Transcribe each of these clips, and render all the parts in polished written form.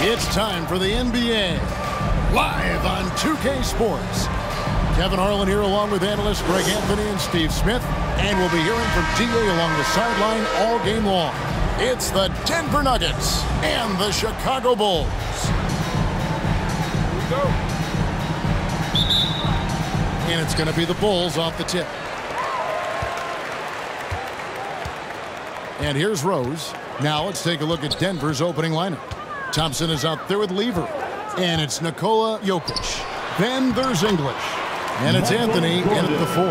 It's time for the NBA, live on 2K Sports. Kevin Harlan here along with analysts Greg Anthony and Steve Smith. And we'll be hearing from D.A. along the sideline all game long. It's the Denver Nuggets and the Chicago Bulls. Here we go. And it's going to be the Bulls off the tip. And here's Rose. Now let's take a look at Denver's opening lineup. Thompson is out there with Lever. And it's Nikola Jokic. Then there's English. And it's Anthony in at the 4.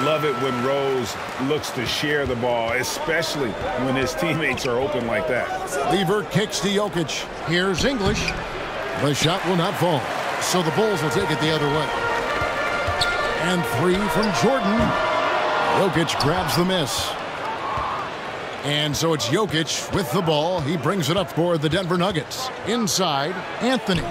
Love it when Rose looks to share the ball, especially when his teammates are open like that. Lever kicks to Jokic. Here's English. The shot will not fall. So the Bulls will take it the other way. And 3 from Jordan. Jokic grabs the miss. And so it's Jokic with the ball. He brings it up for the Denver Nuggets. Inside, Anthony.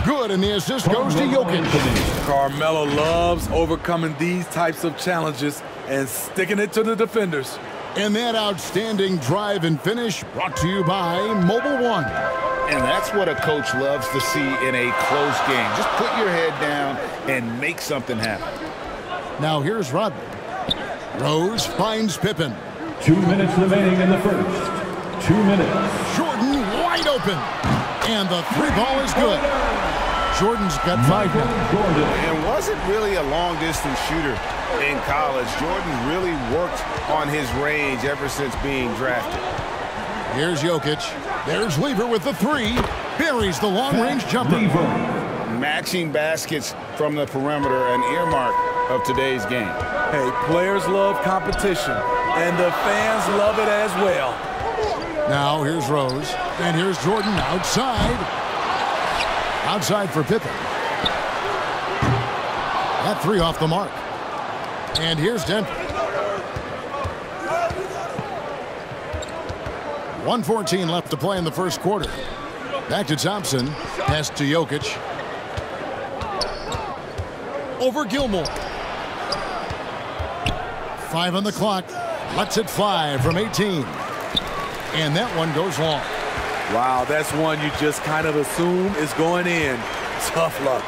Good, and the assist goes to Jokic. Carmelo loves overcoming these types of challenges and sticking it to the defenders. And that outstanding drive and finish brought to you by Mobile One. And that's what a coach loves to see in a close game. Just put your head down and make something happen. Now here's Rodman. Rose finds Pippen. 2 minutes remaining in the first. 2 minutes. Jordan wide open. And the 3 ball is good. Jordan's got 5 now. And wasn't really a long-distance shooter in college. Jordan really worked on his range ever since being drafted. Here's Jokic. There's Lever with the 3. Buries the long-range jumper. Matching baskets from the perimeter, an earmark of today's game. Hey, players love competition, and the fans love it as well. Now here's Rose, and here's Jordan outside. Outside for Pippen. That 3 off the mark. And here's Denver. 1:14 left to play in the first quarter. Back to Thompson. Pass to Jokic. Over Gilmore. 5 on the clock. Lets it fly from 18. And that one goes long. Wow, that's one you just kind of assume is going in. Tough luck.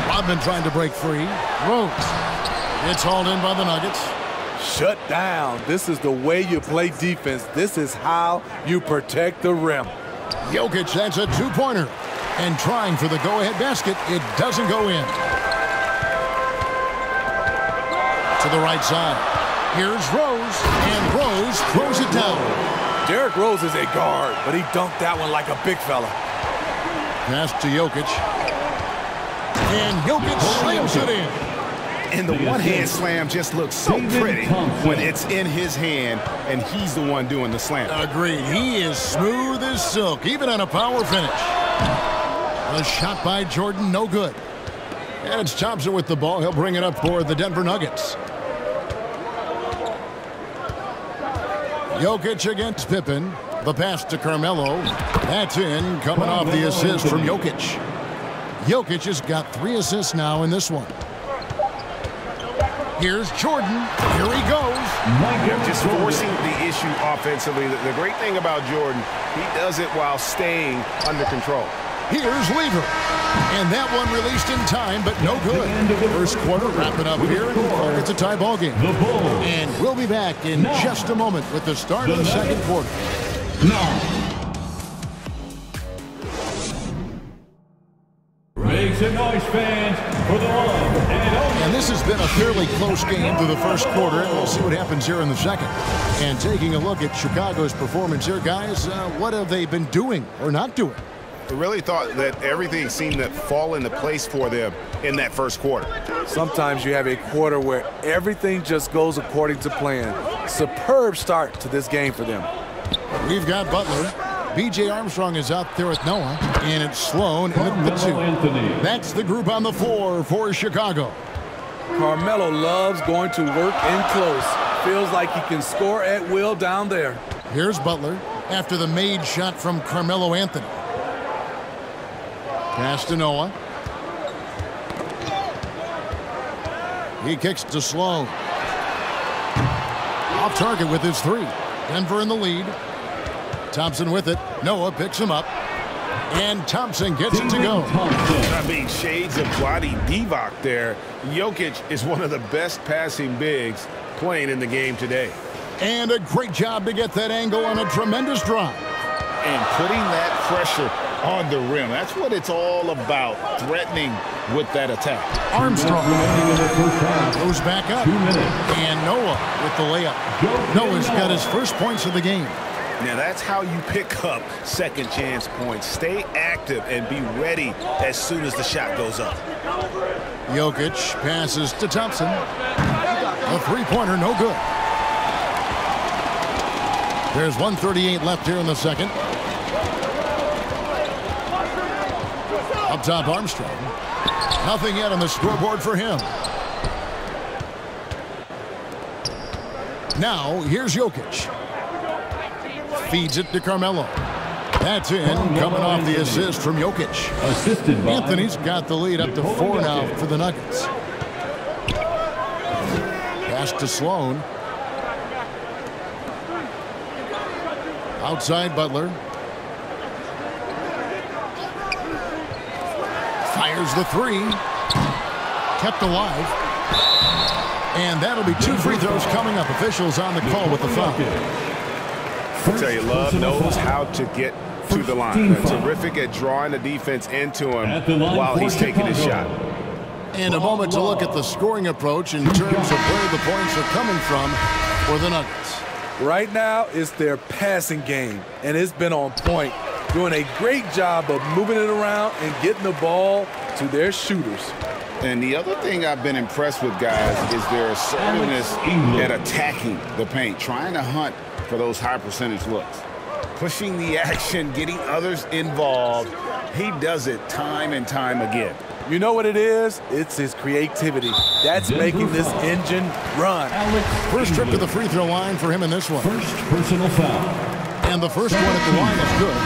Rodman trying to break free. Rose. It's hauled in by the Nuggets. Shut down. This is the way you play defense. This is how you protect the rim. Jokic, that's a 2-pointer. And trying for the go-ahead basket. It doesn't go in. To the right side. Here's Rose. And Rose throws it down. Derrick Rose is a guard, but he dunked that one like a big fella. Pass to Jokic. And Jokic slams it in. And the one-hand slam just looks so pretty when it's in his hand and he's the one doing the slam. Agreed. He is smooth as silk, even on a power finish. A shot by Jordan, no good. And it's Thompson with the ball. He'll bring it up for the Denver Nuggets. Jokic against Pippen. The pass to Carmelo. That's in, coming off the assist from Jokic. Jokic has got 3 assists now in this one. Here's Jordan. Here he goes. Just forcing the issue offensively. The great thing about Jordan, he does it while staying under control. Here's Lever. And that one released in time, but no good. First quarter wrapping up here. It's a tie ball game. And we'll be back in just a moment with the start of the second quarter. Make some noise, fans, for the love and this has been a fairly close game through the first quarter, and we'll see what happens here in the second. And taking a look at Chicago's performance here, guys, what have they been doing or not doing? I really thought that everything seemed to fall into place for them in that first quarter. Sometimes you have a quarter where everything just goes according to plan. Superb start to this game for them. We've got Butler. B.J. Armstrong is out there with Noah, and it's Sloan at the 2. That's the group on the floor for Chicago. Carmelo loves going to work in close. Feels like he can score at will down there. Here's Butler after the made shot from Carmelo Anthony. Pass to Noah. He kicks to Sloan. Off target with his 3. Denver in the lead. Thompson with it. Noah picks him up. And Thompson gets it to go. I mean, shades of Vlade Divac there. Jokic is one of the best passing bigs playing in the game today. And a great job to get that angle on a tremendous drive. And putting that pressure on the rim. That's what it's all about, threatening with that attack. Armstrong goes back up. And Noah with the layup. Noah's got his first points of the game. Now that's how you pick up second chance points. Stay active and be ready as soon as the shot goes up. Jokic passes to Thompson. A three-pointer, no good. There's 1:38 left here in the second. Up top, Armstrong. Nothing yet on the scoreboard for him. Now, here's Jokic. Feeds it to Carmelo. That's in, coming off the assist from Jokic. Anthony's got the lead up to 4 now for the Nuggets. Pass to Sloan. Outside Butler. Fires the three. Kept alive. And that'll be 2 free throws coming up. Officials on the call with the foul. I tell you, Love knows how to get to the line. They're terrific at drawing the defense into him while he's taking his shot. And a moment to look at the scoring approach in terms of where the points are coming from for the Nuggets. Right now, it's their passing game, and it's been on point, doing a great job of moving it around and getting the ball to their shooters. And the other thing I've been impressed with, guys, is their assertiveness at attacking the paint, trying to hunt for those high percentage looks. Pushing the action, getting others involved. He does it time and time again. You know what it is? It's his creativity. That's making this engine run. First trip to the free throw line for him in this one. First personal foul. And the first one at the line is good.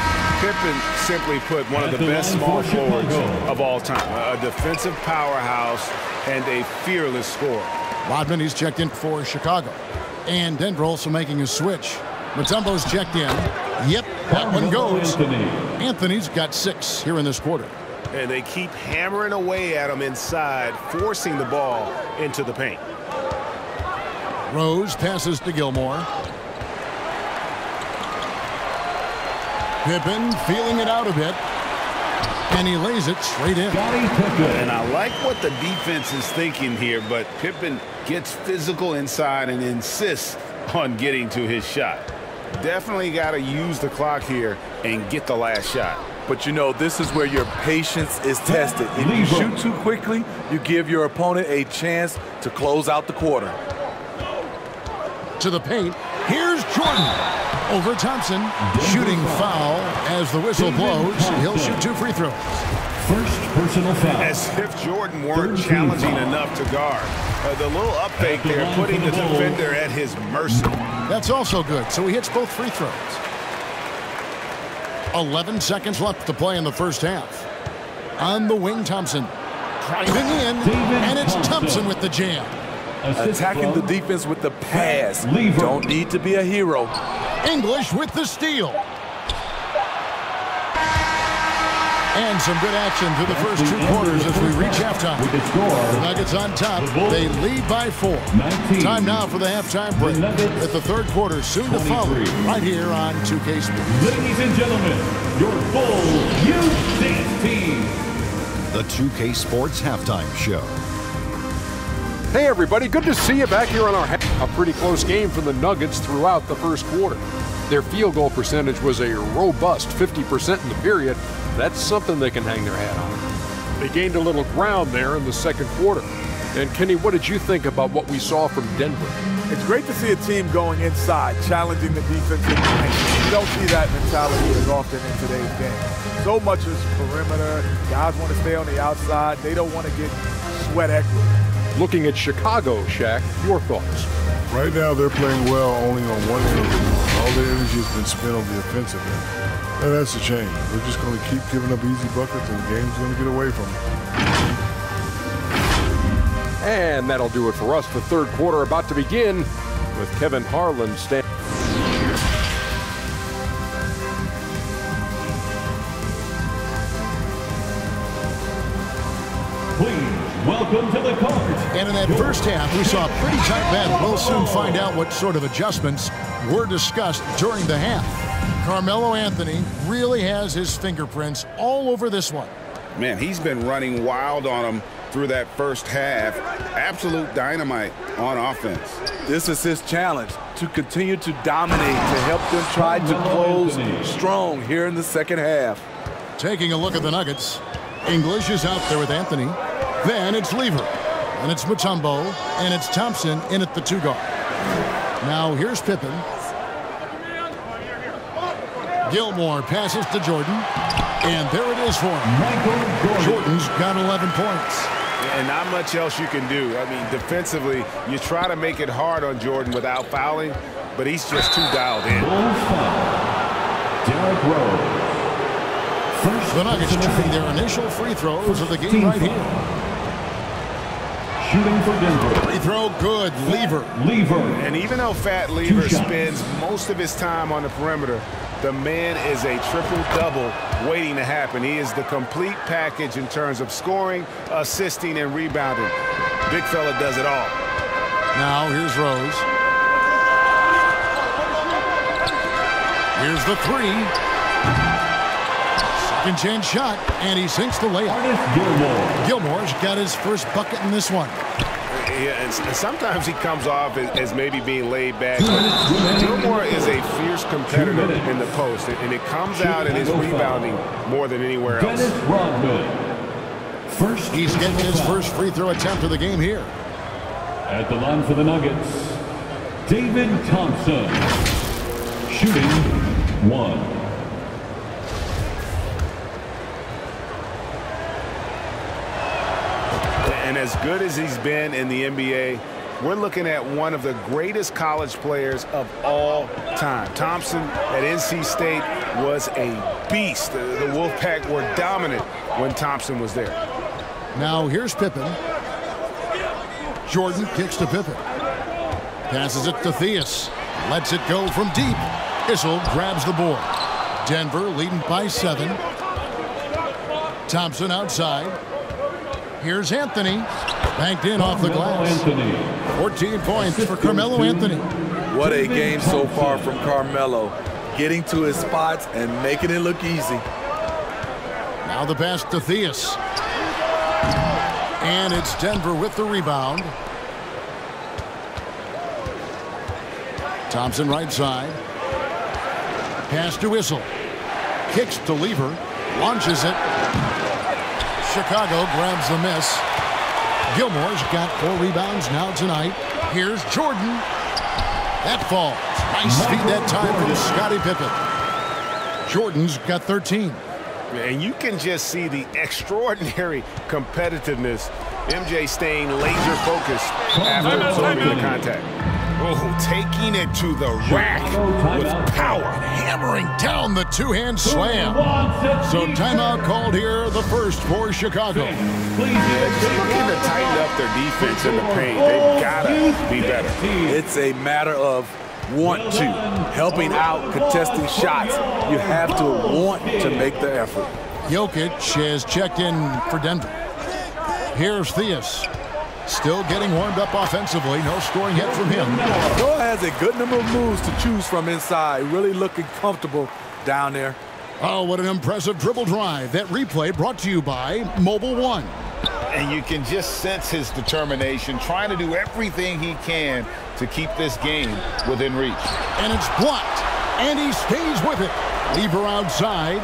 Pippen, simply put, one of the best small forwards of all time. A defensive powerhouse and a fearless scorer. Rodman, he's checked in for Chicago. And Denver also making a switch. Mutombo's checked in. Yep, that one goes. Anthony's got 6 here in this quarter. And they keep hammering away at him inside, forcing the ball into the paint. Rose passes to Gilmore. Pippen feeling it out a bit. And he lays it straight in. And I like what the defense is thinking here, but Pippen gets physical inside and insists on getting to his shot. Definitely got to use the clock here and get the last shot. But you know, this is where your patience is tested. If you shoot too quickly, you give your opponent a chance to close out the quarter. To the paint, here's Jordan. Over Thompson, shooting foul as the whistle blows. He'll shoot 2 free throws. First personal foul. As if Jordan weren't challenging enough to guard. The little up fake there, putting the defender at his mercy. That's also good, so he hits both free throws. 11 seconds left to play in the first half. On the wing, Thompson. Driving in, and it's Thompson with the jam. Attacking the defense with the pass. Don't need to be a hero. English with the steal. And some good action through the first 2 quarters as we reach halftime. The Nuggets on top. They lead by 4. Time now for the halftime break. With the third quarter soon to follow right here on 2K Sports. Ladies and gentlemen, your full Youth Dance team. The 2K Sports Halftime Show. Hey everybody, good to see you back here on a pretty close game for the Nuggets throughout the first quarter. Their field goal percentage was a robust 50% in the period. That's something they can hang their hat on. They gained a little ground there in the second quarter. And Kenny, what did you think about what we saw from Denver? It's great to see a team going inside, challenging the defensive line. You don't see that mentality as often in today's game. So much is perimeter. Guys want to stay on the outside. They don't want to get sweat equity. Looking at Chicago, Shaq, your thoughts? Right now, they're playing well only on one end of the floor. All the energy has been spent on the offensive end. And that's a change. We're just going to keep giving up easy buckets, and the game's going to get away from them. And that'll do it for us. The third quarter about to begin with Kevin Harlan standing. please welcome to the court. And in that first half, we saw a pretty tight battle. We'll soon find out what sort of adjustments were discussed during the half. Carmelo Anthony really has his fingerprints all over this one. Man, he's been running wild on him through that first half. Absolute dynamite on offense. This is his challenge, to continue to dominate, to help them try to close strong here in the second half. Taking a look at the Nuggets, English is out there with Anthony. Then it's Lever, and it's Mutombo, and it's Thompson in at the 2 guard. Now here's Pippen. Gilmore passes to Jordan, and there it is for him. Jordan's got 11 points. And not much else you can do. I mean, defensively, you try to make it hard on Jordan without fouling, but he's just too dialed in. Derrick Rose. The Nuggets shooting their initial free throws of the game right here. Shooting for Denver. Free throw good. Lever. And even though Fat Lever spends most of his time on the perimeter, the man is a triple-double waiting to happen. He is the complete package in terms of scoring, assisting, and rebounding. Big fella does it all. Now here's Rose. Here's the 3. Second chance shot, and he sinks the layup. Gilmore's got his first bucket in this one. Yeah, and sometimes he comes off as maybe being laid back. But Gilmore is a fierce competitor in the post, and it comes out in his rebounding more than anywhere else. He's getting his first free throw attempt of the game here. At the line for the Nuggets, David Thompson. Shooting 1. And as good as he's been in the NBA, we're looking at one of the greatest college players of all time. Thompson at NC State was a beast. The Wolfpack were dominant when Thompson was there. Now here's Pippen. Jordan kicks to Pippen. Passes it to Theus. Lets it go from deep. Issel grabs the board. Denver leading by 7. Thompson outside. Here's Anthony. Banked in off the glass. 14 points for Carmelo Anthony. What a game so far from Carmelo. Getting to his spots and making it look easy. Now the pass to Theus. And it's Denver with the rebound. Thompson right side. Pass to Issel. Kicks to Lever. Launches it. Chicago grabs the miss. Gilmore's got 4 rebounds now tonight. Here's Jordan. That falls. Nice speed that time from Scottie Pippen. Jordan's got 13. And you can just see the extraordinary competitiveness. MJ staying laser focused after absorbing the contact. Oh, taking it to the rack with power, hammering down the 2-hand slam. So timeout called here, the first for Chicago. Just looking to tighten up their defense in the paint. They've got to be better. It's a matter of want to, helping out, contesting shots. You have to want to make the effort. Jokic has checked in for Denver. Here's Theus. Still getting warmed up offensively. No scoring yet from him. Noah has a good number of moves to choose from inside. Really looking comfortable down there. Oh, what an impressive dribble drive. That replay brought to you by Mobile One. And you can just sense his determination, trying to do everything he can to keep this game within reach. And it's blocked. And he stays with it. Lever outside.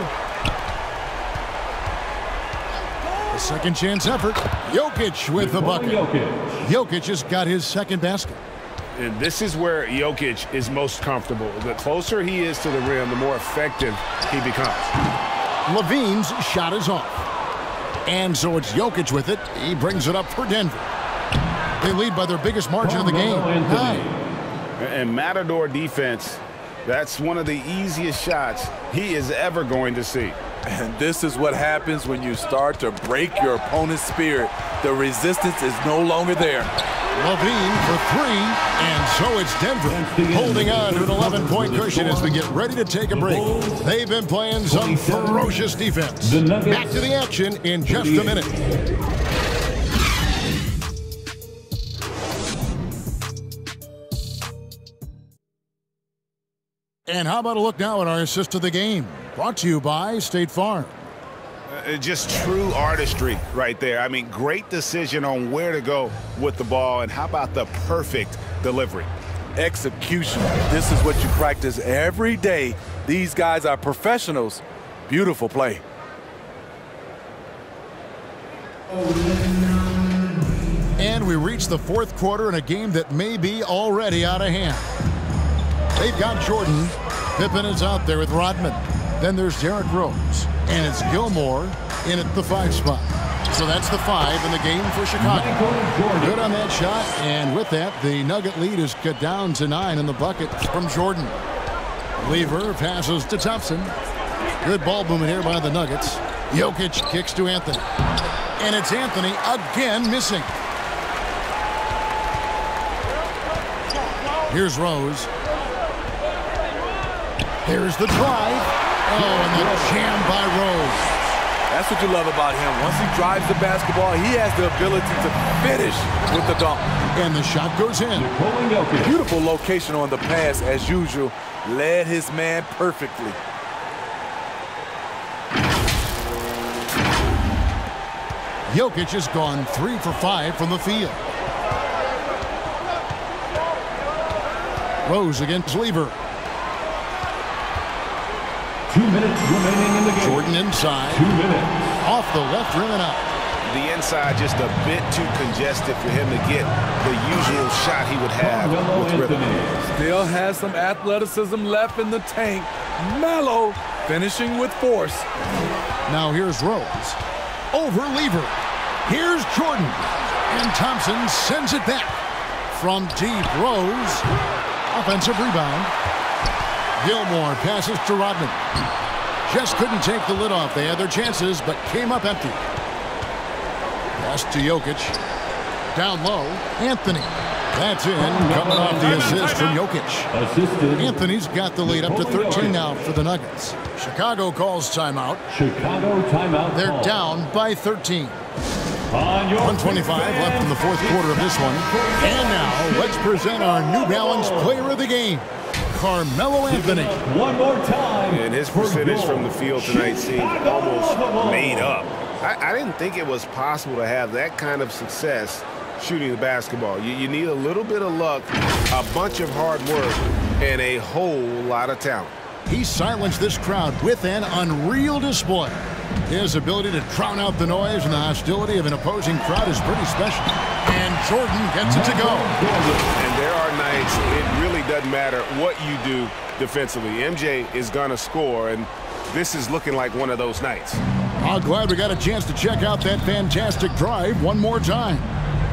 Second chance effort. Jokic with the bucket. Jokic has got his second basket. And this is where Jokic is most comfortable. The closer he is to the rim, the more effective he becomes. Levine's shot is off. And so it's Jokic with it. He brings it up for Denver. They lead by their biggest margin of the game. And Matador defense, that's one of the easiest shots he is ever going to see. And this is what happens when you start to break your opponent's spirit. The resistance is no longer there. Levine for 3, and so it's Denver holding on to an 11-point cushion as we get ready to take a break. They've been playing some ferocious defense. Back to the action in just a minute. And how about a look now at our assist of the game? Brought to you by State Farm. Just true artistry right there. I mean, great decision on where to go with the ball, and how about the perfect delivery? Execution. This is what you practice every day. These guys are professionals. Beautiful play. And we reach the fourth quarter in a game that may be already out of hand. They've got Jordan. Pippen is out there with Rodman. Then there's Derrick Rose. And it's Gilmore in at the 5 spot. So that's the 5 in the game for Chicago. Good on that shot. And with that, the Nugget lead is cut down to 9 in the bucket from Jordan. Lever passes to Thompson. Good ball movement here by the Nuggets. Jokic kicks to Anthony. And it's Anthony again missing. Here's Rose. There's the drive. Oh, and the jam by Rose. That's what you love about him. Once he drives the basketball, he has the ability to finish with the dunk. And the shot goes in. Beautiful location on the pass, as usual. Led his man perfectly. Jokic has gone 3 for 5 from the field. Rose against Lever. 2 minutes remaining in the game. Jordan inside. 2 minutes. Off the left rim and out. The inside just a bit too congested for him to get the usual shot he would have with rhythm. Still has some athleticism left in the tank. Melo finishing with force. Now here's Rose. Over Lever. Here's Jordan. And Thompson sends it back. From deep, Rose. Offensive rebound. Gilmore passes to Rodman. Just couldn't take the lid off. They had their chances, but came up empty. Pass to Jokic. Down low, Anthony. That's in. Coming off the assist from Jokic. Assisted. Anthony's got the lead up to 13 now for the Nuggets. Chicago calls timeout. Chicago timeout. They're call. down by 13. 125 left in the fourth quarter of this one. And now, let's present our New Balance Player of the Game, Carmelo Anthony. One more time. And his percentage from the field tonight seemed almost made up. I didn't think it was possible to have that kind of success shooting the basketball. You need a little bit of luck, a bunch of hard work, and a whole lot of talent. He silenced this crowd with an unreal display. His ability to drown out the noise and the hostility of an opposing crowd is pretty special. And Jordan gets it to go. And there are nights it really doesn't matter what you do defensively. MJ is going to score, and this is looking like one of those nights. I'm glad we got a chance to check out that fantastic drive one more time.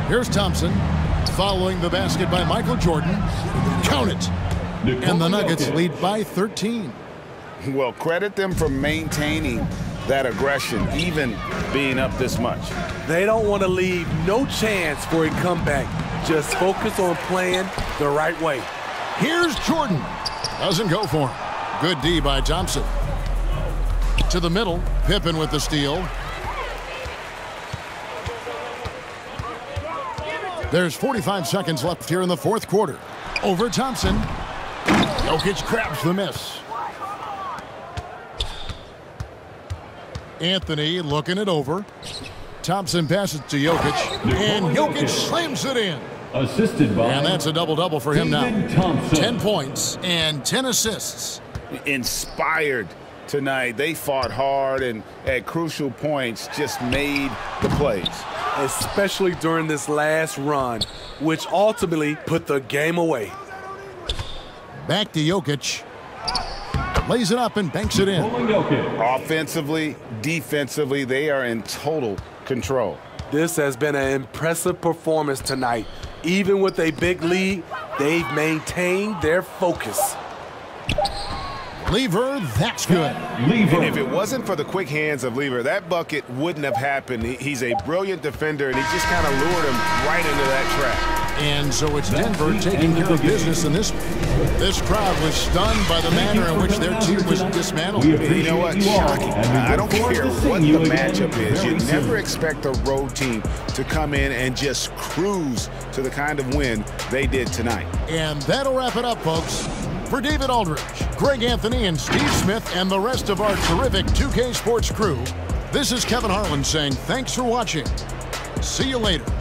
Here's Thompson, following the basket by Michael Jordan. Count it. And the Nuggets lead by 13. Well, credit them for maintaining that aggression, even being up this much. They don't want to leave no chance for a comeback. Just focus on playing the right way. Here's Jordan. Doesn't go for him. Good D by Thompson. To the middle, Pippen with the steal. There's 45 seconds left here in the fourth quarter. Over Thompson. Jokic grabs the miss. Anthony looking it over. Thompson passes to Jokic. And Jokic slams it in. Assisted by. And that's a double-double for him now. Thompson. 10 points and 10 assists. Inspired tonight. They fought hard and at crucial points just made the plays. Especially during this last run, which ultimately put the game away. Back to Jokic. Lays it up and banks it in. Offensively, defensively, they are in total control. This has been an impressive performance tonight. Even with a big lead, they've maintained their focus. Lever, that's good. And if it wasn't for the quick hands of Lever, that bucket wouldn't have happened. He's a brilliant defender, and he just kind of lured him right into that trap. And so it's Denver taking care of business in this one. This crowd was stunned by the manner in which their team was dismantled. You know what? Shocking. I don't care what the matchup is. You never expect a road team to come in and just cruise to the kind of win they did tonight. And that'll wrap it up, folks. For David Aldridge, Greg Anthony, and Steve Smith, and the rest of our terrific 2K Sports crew, this is Kevin Harlan saying thanks for watching. See you later.